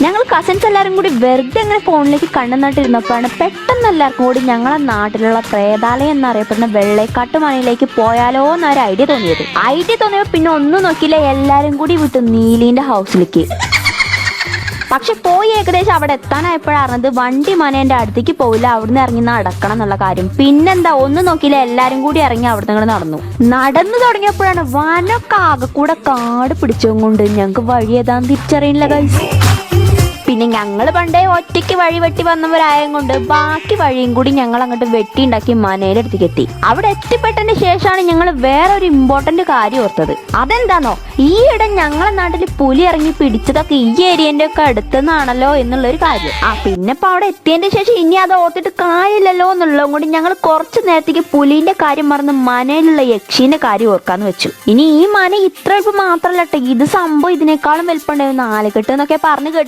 ഞങ്ങൾ കസിൻസ് എല്ലാവരും കൂടി വെറുതെ അങ്ങനെ ഫോണിലേക്ക് കണ്ണു നട്ടിരുന്നപ്പോഴാണ് പെട്ടെന്ന് എല്ലാവർക്കും കൂടി ഞങ്ങളെ നാട്ടിലുള്ള പ്രേതാലയം എന്നറിയപ്പെടുന്ന വെള്ളേക്കാട്ടുമണയിലേക്ക് പോയാലോ എന്നൊരു ഐഡിയ തോന്നിയപ്പോൾ പിന്നെ ഒന്നും നോക്കിയില്ല, എല്ലാവരും കൂടി വിട്ടു നീലിന്റെ ഹൗസിലേക്ക്. പക്ഷെ പോയി ഏകദേശം അവിടെ എത്താനായപ്പോഴാണ് വണ്ടി മനേന്റെ അടുത്തേക്ക് പോയില്ല, അവിടുന്ന് ഇറങ്ങി നടക്കണം എന്നുള്ള കാര്യം. പിന്നെന്താ ഒന്നും നോക്കിയില്ല, എല്ലാരും കൂടി ഇറങ്ങി അവിടുന്ന് നടന്നു തുടങ്ങിയപ്പോഴാണ് വനൊക്കെ ആകെ കൂടെ കാട് പിടിച്ചുകൊണ്ട് ഞങ്ങക്ക് വഴി ഏതാന്ന് തിരിച്ചറിയില്ല ഗൈസ്. പിന്നെ ഞങ്ങൾ പണ്ടേ ഒറ്റയ്ക്ക് വഴി വെട്ടി വന്നവരായത് കൊണ്ട് ബാക്കി വഴിയും കൂടി ഞങ്ങൾ അങ്ങോട്ട് വെട്ടിയുണ്ടാക്കി മനയുടെ അടുത്തേക്ക് എത്തി. അവിടെ എത്തിപ്പെട്ടതിന് ശേഷമാണ് ഞങ്ങൾ വേറൊരു ഇമ്പോർട്ടന്റ് കാര്യം ഓർത്തത്. അതെന്താണോ, ഈയിടെ ഞങ്ങളെ നാട്ടിൽ പുലി ഇറങ്ങി പിടിച്ചതൊക്കെ ഈ ഏരിയന്റെ ഒക്കെ അടുത്തുനിന്നാണല്ലോ എന്നുള്ളൊരു കാര്യം. പിന്നെ ഇപ്പൊ അവിടെ എത്തിയതിന്റെ ശേഷം ഇനി അത് ഓർത്തിട്ട് കാര്യമില്ലല്ലോ എന്നുള്ളതും കൂടി ഞങ്ങൾ കുറച്ചു നേരത്തേക്ക് പുലിന്റെ കാര്യം മറന്ന് മനയിലുള്ള യക്ഷീന്റെ കാര്യം ഓർക്കാന്ന് വെച്ചു. ഇനി ഈ മന ഇത്ര എളുപ്പം മാത്രല്ല, ഇത് സംഭവം ഇതിനേക്കാളും വലുപ്പമുണ്ടായിരുന്നു, നാലുകെട്ട് എന്നൊക്കെ പറഞ്ഞു കേട്ടു.